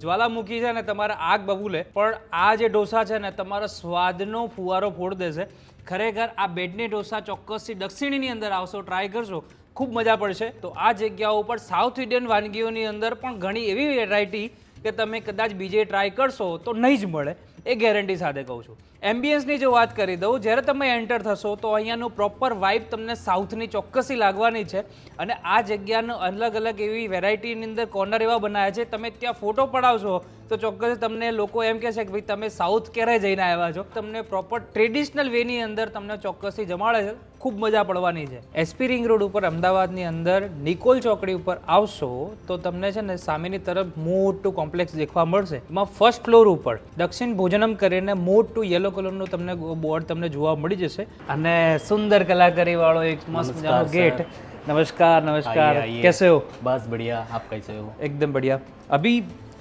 જ્વાલામુખી છે ને તમારા આગ બબૂલે, પણ આ જે ઢોસા છે ને તમારા સ્વાદનો ફુવારો ફોડ દેશે. ખરેખર આ બેડની ઢોસા ચોક્કસથી દક્ષિણીની અંદર આવશો, ટ્રાય કરશો, ખૂબ મજા પડશે. તો આ જગ્યાઓ પર સાઉથ ઇન્ડિયન વાનગીઓની અંદર પણ ઘણી એવી વેરાયટી કે તમે કદાચ બીજે ટ્રાય કરશો તો નહીં જ મળે, એ ગેરંટી સાથે કહું છું. એમ્બિયન્સની જો વાત કરી દઉં, જ્યારે તમે એન્ટર થશો તો અહીંયાનું પ્રોપર વાઇબ તમને સાઉથની ચોક્કસી લાગવાની છે. અને આ જગ્યાનો અલગ અલગ એવી વેરાયટીની અંદર કોર્નર એવા બનાવ્યા છે, તમે ત્યાં ફોટો પડાવશો તો ચોક્કસ તમને લોકો એમ કહે છે કે ભાઈ તમે સાઉથ ક્યારે જઈને આવ્યા છો. તમને પ્રોપર ટ્રેડિશનલ વેની અંદર તમને ચોક્કસથી જમાડે છે, ખૂબ મજા પડવાની છે. એસપી રિંગ રોડ ઉપર અમદાવાદની અંદર નિકોલ ચોકડી ઉપર આવશો તો તમને છે ને સામેની તરફ મોટું કોમ્પ્લેક્સ દેખવા મળશે. એમાં ફર્સ્ટ ફ્લોર ઉપર દક્ષિણ ભોજનમ કરીને મોટું યલો કલરનું તમને બોર્ડ તમને જોવા મળી જશે અને સુંદર કલાકારી વાળો એક મસ્ત મજાનો गेट. नमस्कार नमस्कार, कैसे हो? बस बढ़िया, आप कैसे हो? एकदम बढ़िया. अभी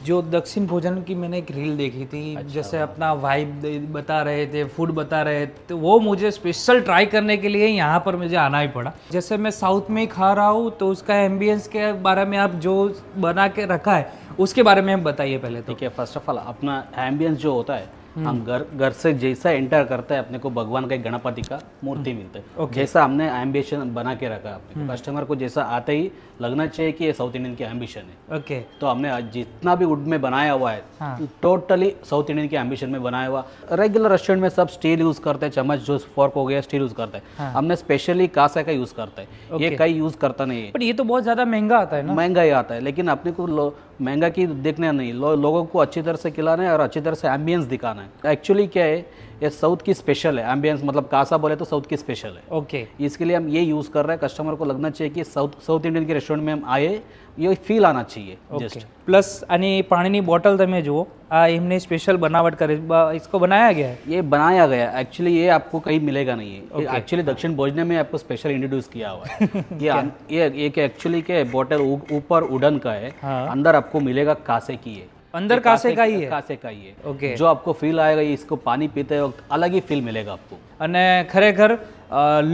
जो दक्षिण भोजन की मैंने एक रील देखी थी, जैसे अपना वाइब बता रहे थे, फूड बता रहे थे, तो वो मुझे स्पेशल ट्राई करने के लिए यहाँ पर मुझे आना ही पड़ा. जैसे मैं साउथ में ही खा रहा हूँ तो उसका एम्बियंस के बारे में आप जो बना के रखा है उसके बारे में हम बताइए पहले. तो ठीक है, फर्स्ट ऑफ ऑल अपना एम्बियंस जो होता है, हम घर से जैसा एंटर करते हैं अपने को भगवान का एक गणपति का मूर्ति मिलता है. जैसा हमने एम्बिशन बना के रखा है, कस्टमर को जैसा आते ही लगना चाहिए कि ये साउथ इंडियन की एम्बिशन है. ओके. तो हमने जितना भी वुड में बनाया हुआ है टोटली साउथ इंडियन के एम्बिशन में बनाया हुआ. रेगुलर रेस्टोरेंट में सब स्टील यूज करते हैं, चम्मच जो फोर्क हो गया स्टील यूज करते हैं. हमने स्पेशली कांसे का यूज करते हैं, ये कई यूज करता नहीं है. पर ये तो बहुत ज्यादा महंगा आता है ना. महंगा ही आता है, लेकिन अपने को महंगा की देखना नहीं, लोगों को अच्छी तरह से खिलाना है और अच्छी तरह से एम्बियंस दिखाना है. एक्चुअली क्या है, ये साउथ की स्पेशल है. एम्बियंस मतलब कासा बोले तो साउथ की स्पेशल है. ओके. इसके लिए हम ये यूज़ कर रहे हैं. कस्टमर को लगना चाहिए कि साउथ इंडियन के रेस्टोरेंट में हम आए, ये फील आना चाहिए. जस्ट प्लस આની પાણીની બોટલ તમે જુઓ, આ એમને સ્પેશિયલ બનાવટ કરે, इसको बनाया गया है. ये बनाया गया है. एक्चुअली ये आपको कहीं मिलेगा नहीं है. एक्चुअली दक्षिण भोजन में आपको स्पेशल इंट्रोड्यूस किया हुआ है. ये एक्चुअली क्या है, बोतल ऊपर वुडन का है, अंदर आपको मिलेगा कासे की है. अंदर कासे का ही है. कासे का ही है. ओके. जो आपको फील आएगा, इसको पानी पीते वक्त अलग ही फील मिलेगा आपको. અને ખરેખર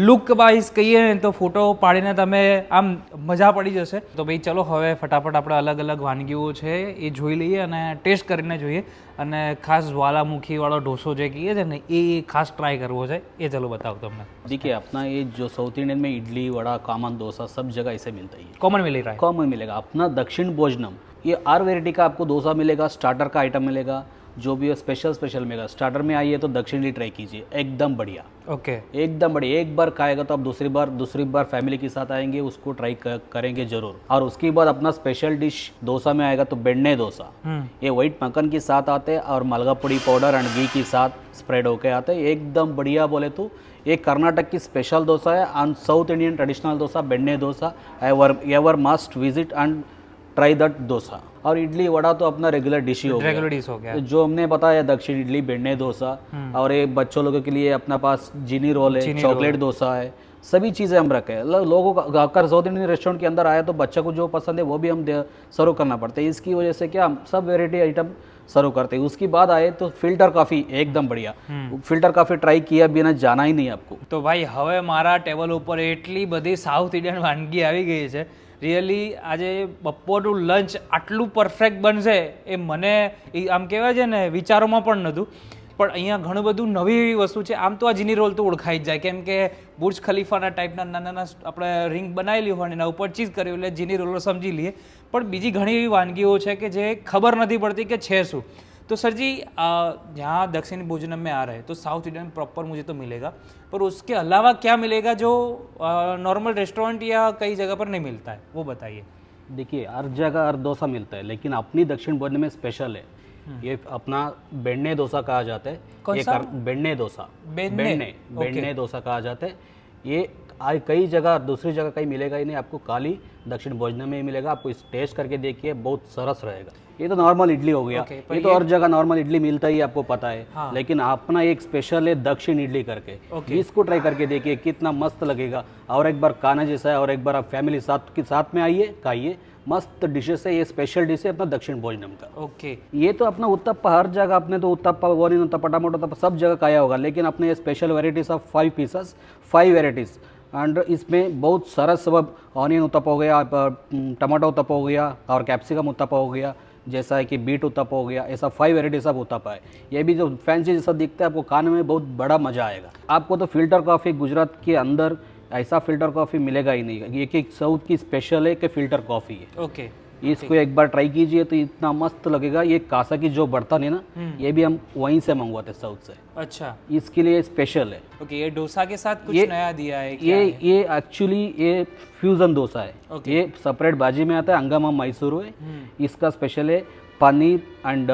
લુક વાઇઝ કહીએ ને તો ફોટો પાડીને તમે આમ મજા પડી જશે. તો ભાઈ ચલો હવે ફટાફટ આપણે અલગ અલગ વાનગીઓ છે એ જોઈ લઈએ અને ટેસ્ટ કરીને જોઈએ. અને ખાસ જ્વાલામુખીવાળો ઢોસો જે કહીએ છે ને એ ખાસ ટ્રાય કરવો છે, એ ચલો બતાવો તમને. देखिए अपना ये जो साउथ इंडियन में इडली वड़ा कॉमन डोसा सब जगह ऐसे मिलता ही है. कॉमन मिल रहा है. कॉमन मिलेगा. अपना दक्षिण भोजनम ये हर वेराइटी का आपको डोसा मिलेगा, स्टार्टर का आइटम मिलेगा, जो भी है स्पेशल मिलेगा. स्टार्टर में आइए तो दक्षिण इंडी ट्राई कीजिए, एकदम बढ़िया. ओके. एकदम बढ़िया. एक बार खाएगा तो आप दूसरी बार फैमिली के साथ आएंगे, उसको ट्राई करेंगे जरूर. और उसके बाद अपना स्पेशल डिश डोसा में आएगा तो बेन्ने डोसा. ये व्हाइट मक्खन के साथ आते हैं और मलगापुड़ी पाउडर एंड घी के साथ स्प्रेड होके आते हैं. एकदम बढ़िया. बोले तो ये कर्नाटक की स्पेशल डोसा है and south Indian traditional dosa benne dosa. Ever must visit and try that dosa. और इडली वड़ा तो अपना रेगुलर डिश ही हो गया. रेगुलर डिश हो गया. जो हमने बताया दक्षिण इडली बेन्ने डोसा, और ये बच्चों लोगों के लिए अपना पास जीनी रोल है, चॉकलेट डोसा है, सभी चीज़ें हम रखे हैं. लोगों को अगर साउथ इंडियन रेस्टोरेंट के अंदर आया तो बच्चा को जो पसंद है वो भी हम सर्व करना पड़ता है. इसकी वजह से क्या हम सब वेराइटी आइटम सर्व करते हैं. उसकी बाद आए तो फिल्टर कॉफ़ी एकदम बढ़िया. फिल्टर कॉफ़ी ट्राई किया बिना जाना ही नहीं आपको. તો ભાઈ હવે મારા ટેબલ ઉપર એટલી બધી સાઉથ ઇન્ડિયન વાનગી આવી ગઈ છે. રિયલી આજે બપોરનું લંચ આટલું પરફેક્ટ બનશે એ મને આમ કહેવાય છે ને વિચારોમાં પણ નહોતું. પણ અહીંયા ઘણું બધું નવી એવી વસ્તુ છે. આમ તો આ જીની રોલ તો ઓળખાઈ જ જાય, કેમ કે બુર્જ ખલીફાના ટાઈપના નાના નાના આપણે રિંગ બનાવેલી હોય એના ઉપર ચીઝ કર્યું એટલે જીની રોલો સમજી લઈએ. પણ બીજી ઘણી એવી વાનગીઓ છે કે જે ખબર નથી પડતી કે છે શું. तो सर जी यहाँ दक्षिण भोजनम में आ रहे हैं तो साउथ इंडियन प्रॉपर मुझे तो मिलेगा, पर उसके अलावा क्या मिलेगा जो नॉर्मल रेस्टोरेंट या कई जगह पर नहीं मिलता है, वो बताइए. देखिए हर जगह हर डोसा मिलता है, लेकिन अपनी दक्षिण भोजन में स्पेशल है. ये अपना बेन्ने डोसा कहा जाता है. कौन सा? बेन्ने डोसा. बेन्ने डोसा कहा जाता है. ये कई जगह दूसरी जगह कहीं मिलेगा ही नहीं आपको, खाली दक्षिण भोजन में ही मिलेगा. आपको इस टेस्ट करके देखिए, बहुत सरस रहेगा. ये तो नॉर्मल इडली हो गया. ये तो हर जगह नॉर्मल इडली मिलता ही आपको पता है. लेकिन अपना एक स्पेशल है दक्षिण इडली करके. इसको ट्राई करके देखिए कितना मस्त लगेगा. और एक बार खाना जैसा है, और एक बार आप फैमिली साथ में आइए, खाइए. मस्त डिशेस है. ये स्पेशल डिश है अपना दक्षिण भोजनम का. ओके. ये तो अपना उत्तप्पा हर जगह, आपने तो उत्तप्पा वोनिन उत्तप्पा टमाटो उत्तप्पा सब जगह खाया होगा, लेकिन अपने ये special varieties of 5 pieces 5 varieties. And इसमें बहुत सारा सब ऑनियन उत्तप्पा हो गया, टमाटो उत्तप्पा हो गया, और कैप्सिकम उत्तप्पा हो गया. जैसा है कि बीट उत्तप हो गया, ऐसा 5 वेराइटीज ऑफ उत्तप है। ये भी जो फैंसी जैसा दिखता है, आपको खाने में बहुत बड़ा मजा आएगा। आपको तो फिल्टर कॉफ़ी गुजरात के अंदर ऐसा फिल्टर कॉफ़ी मिलेगा ही नहीं। एक साउथ की स्पेशल है कि फिल्टर कॉफ़ी है। ओके इसको एक बार ट्राई कीजिए तो इतना मस्त लगेगा। ये कासा की जो बर्तन है ना, ये भी हम वहीं से मंगवाते हैं, साउथ से। अच्छा इसके लिए स्पेशल है। ओके, ये डोसा के साथ कुछ ये- नया दिया है क्या है? ये एक्चुअली ये फ्यूजन डोसा है। Okay. ये सेपरेट भाजी में आता है, अंगामा मैसूर है। इसका स्पेशल है पनीर एंड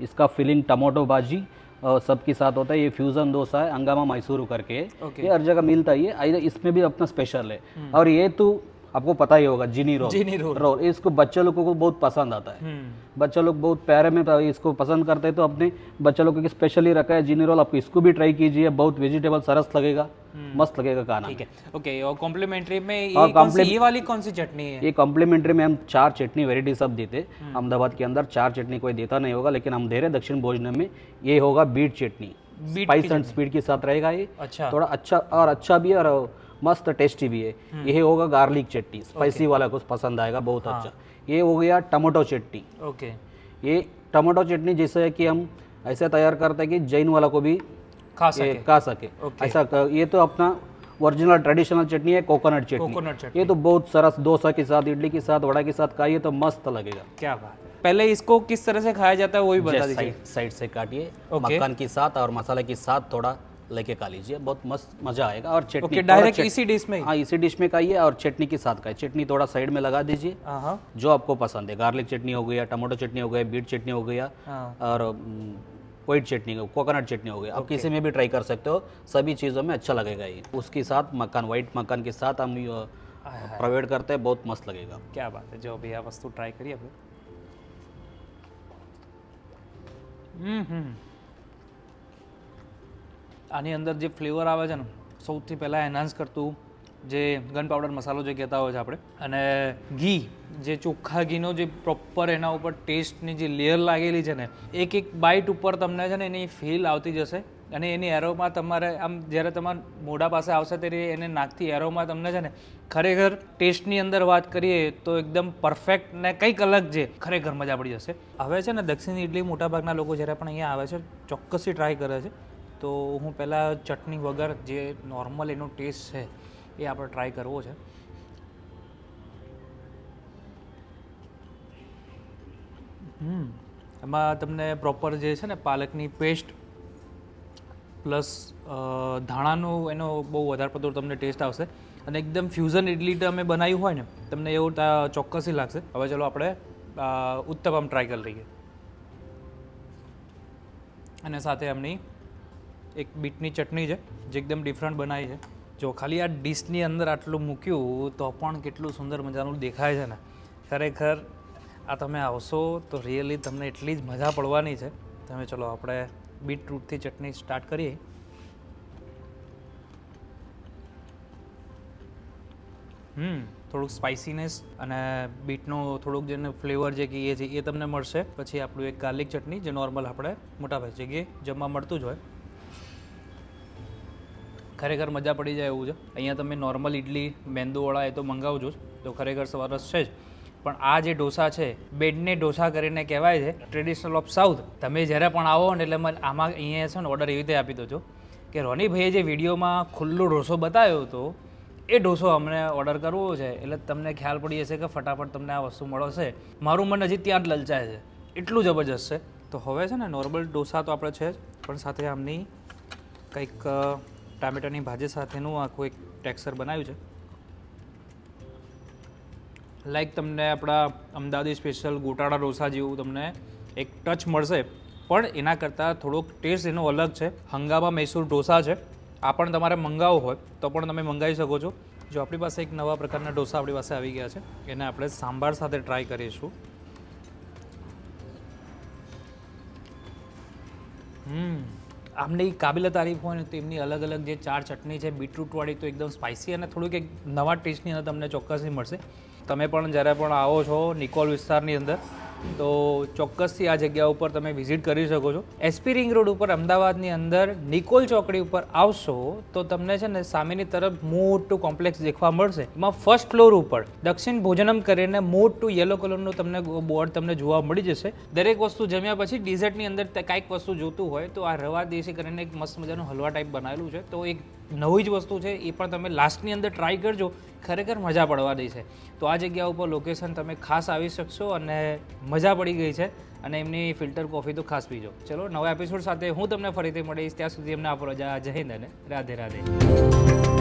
इसका फिलिंग टमाटो भाजी सबके साथ होता है। ये फ्यूजन डोसा है, अंगामा मैसूर करके है। Okay. ये हर जगह मिलता है। ये इसमें भी अपना स्पेशल है। और ये तो आपको पता ही होगा, जिनी रोल। जिनी रोल। रोल इसको बच्चे लोगों को बहुत पसंद आता है। बच्चे लोग बहुत प्यारे में इसको पसंद करते हैं, तो अपने बच्चे लोगों के स्पेशली रखा है जिनी रोल। आपको इसको भी ट्राई कीजिए, बहुत वेजिटेबल सरस लगेगा, मस्त लगेगा खाना। ठीक है। ओके, और कॉम्प्लीमेंट्री में और ये वाली कौन सी चटनी है? ये कॉम्प्लीमेंट्री में हम 4 चटनी वेराइटी सब देते। अहमदाबाद के अंदर 4 चटनी कोई देता नहीं होगा, लेकिन हम दे रहे दक्षिण भोजन में। ये होगा beet chutney, spice and speed के साथ रहेगा। ये अच्छा थोड़ा अच्छा भी है और मस्त टेस्टी भी है। ये होगा गार्लिक चटनी, स्पाइसी वाला को पसंद आएगा, बहुत अच्छा। ये हो गया टमाटो चटनी। ओके, ये टमाटो चटनी जैसे है कि हम ऐसे तैयार करते हैं कि जैन वाला को भी खा ये सके। खा सके। ऐसा ये तो अपना ओरिजिनल ट्रेडिशनल चटनी है, कोकोनट चटनी। कोकोनट चटनी, ये तो बहुत सरस डोसा के साथ, इडली के साथ, वड़ा के साथ खाइए तो मस्त लगेगा। क्या बात है। पहले इसको किस तरह से खाया जाता है वो भी बता दीजिए। साइड से काटिए, ओके। मक्खन के साथ और मसाले के साथ थोड़ा लेके खा लीजिए, बहुत मस्त मजा आएगा। और चटनी ओके, डायरेक्ट इसी डिश में? हाँ, इसी डिश में खाइए और चटनी के साथ खाइए। चटनी थोड़ा साइड में लगा दीजिए, हाँ जो आपको पसंद है। गार्लिक चटनी हो गया, टमाटो चटनी हो गया, बीट चटनी हो गया, हाँ। और व्हाइट चटनी हो, कोकोनट चटनी हो गया। आप किसी में भी ट्राई कर सकते हो, सभी चीज़ों में अच्छा लगेगा ये। उसके साथ मक्खन, व्हाइट मक्खन के साथ हम प्रोवाइड करते हैं, बहुत मस्त लगेगा। क्या बात है। जो भी આ વસ્તુ ટ્રાય કરીએ આપણે। આની અંદર જે ફ્લેવર આવે છે ને, સૌથી પહેલાં એનહાન્સ કરતું જે ગન પાવડર મસાલો જે કહેતા હોય છે આપણે, અને ઘી, જે ચોખ્ખા ઘીનો જે પ્રોપર એના ઉપર ટેસ્ટની જે લેયર લાગેલી છે ને, એક એક બાઇટ ઉપર તમને છે ને એની ફીલ આવતી જશે। અને એની એરોમાં તમારે આમ જ્યારે તમારા મોઢા પાસે આવશે ત્યારે એને નાકથી એરોમાં તમને છે ને ખરેખર ટેસ્ટની અંદર વાત કરીએ તો એકદમ પરફેક્ટ ને કંઈક અલગ છે, ખરેખર મજા પડી જશે। હવે છે ને દક્ષિણ ઇડલી મોટાભાગના લોકો જ્યારે પણ અહીંયા આવે છે ચોક્કસથી ટ્રાય કરે છે। તો હું પહેલાં ચટણી વગર જે નોર્મલ એનો ટેસ્ટ છે એ આપણે ટ્રાય કરવો છે। એમાં તમને પ્રોપર જે છે ને પાલકની પેસ્ટ પ્લસ ધાણાનો એનો બહુ વધારે પડતો તમને ટેસ્ટ આવશે। અને એકદમ ફ્યુઝન ઇડલી તમે બનાવ્યું હોય ને તમને એવું ચોક્કસથી લાગશે। હવે ચલો આપણે ઉત્તપમ ટ્રાય કરી લઈએ। અને સાથે એમની એક બીટની ચટણી છે જે એકદમ ડિફરન્ટ બનાવી છે। જો ખાલી આ ડીશની અંદર આટલું મૂક્યું તો પણ કેટલું સુંદર મજાનું દેખાય છે ને, ખરેખર આ તમે આવશો તો રિયલી તમને એટલી જ મજા પડવાની છે। તમે ચલો આપણે બીટરૂટથી ચટણી સ્ટાર્ટ કરીએ। થોડુંક સ્પાઇસીનેસ અને બીટનો થોડુંક જેને ફ્લેવર જે કહીએ છીએ એ તમને મળશે। પછી આપણું એક ગાર્લિક ચટણી જે નોર્મલ આપણે મોટાભાગે જગ્યાએ જમવા મળતું જ હોય, ખરેખર મજા પડી જાય એવું છે। અહીંયા તમે નોર્મલ ઇડલી મેંદુવડા એ તો મંગાવજો જ, તો ખરેખર સરસ છે જ। પણ આ જે ઢોસા છે, બેડને ઢોસા કરીને કહેવાય છે, ટ્રેડિશનલ ઓફ સાઉથ। તમે જ્યારે પણ આવો ને એટલે આમાં અહીંયા છે ને ઓર્ડર એવી રીતે આપી દો કે રોનીભાઈએ જે વિડીયોમાં ખુલ્લો ઢોસો બતાવ્યો હતો એ ઢોસો અમને ઓર્ડર કરવો છે, એટલે તમને ખ્યાલ પડી જશે કે ફટાફટ તમને આ વસ્તુ મળશે। મારું મન હજી ત્યાં જ લલચાય છે, એટલું જબરજસ્ત છે। તો હવે છે ને નોર્મલ ઢોસા તો આપણે છે જ, પણ સાથે આમની કંઈક ટામેટાની ભાજી સાથેનું આખું એક ટેક્સચર બનાવ્યું છે। લાઈક તમને આપણા અમદાવાદી સ્પેશિયલ ગોટાળા ઢોસા જેવું તમને એક ટચ મળશે, પણ એના કરતાં થોડોક ટેસ્ટ એનો અલગ છે। હંગામા મૈસૂર ઢોસા છે, આ પણ તમારે મંગાવવો હોય તો પણ તમે મંગાવી શકો છો। જો આપણી પાસે એક નવા પ્રકારના ઢોસા આપણી પાસે આવી ગયા છે, એને આપણે સાંભાર સાથે ટ્રાય કરીશું। આમની કાબિલે તારીફ હોય ને તો એમની અલગ અલગ જે 4 ચટણી છે બીટરૂટવાળી, તો એકદમ સ્પાઇસી અને થોડુંક એક નવા ટેસ્ટની અંદર તમને ચોક્કસથી મળશે। તમે પણ જ્યારે પણ આવો છો નિકોલ વિસ્તારની અંદર તો ચોક્કસથી આ જગ્યા ઉપર તમે વિઝિટ કરી શકો છો. એસપી રિંગ રોડ ઉપર અમદાવાદની અંદર નિકોલ ચોકડી ઉપર આવશો તો તમને છે ને સામેની તરફ મોટું કોમ્પ્લેક્સ દેખવા મળશે. એમાં ફર્સ્ટ ફ્લોર ઉપર દક્ષિણ ભોજનમ કરીને મોટું યલો કલરનું તમને બોર્ડ તમને જોવા મળી જશે. દરેક વસ્તુ જમ્યા પછી ડિઝર્ટની અંદર કાંઈક વસ્તુ જોતું હોય તો આ રવા દેશી કરીને એક મસ્ત મજાનું હલવા ટાઈપ બનાવેલું છે. તો એક નવી જ વસ્તુ છે, એ પણ તમે લાસ્ટની અંદર ટ્રાય કરજો, ખરેખર મજા પડવા દે છે. તો આ જગ્યા ઉપર લોકેશન તમે ખાસ આવી શકશો અને મજા પડી ગઈ છે. અને એમની ફિલ્ટર કોફી તો ખાસ પીજો. ચલો નવા એપિસોડ સાથે હું તમને ફરીથી મળીશ. ત્યાં સુધી એમને આપો રજા. જય હિન્દ અને રાધે રાધે.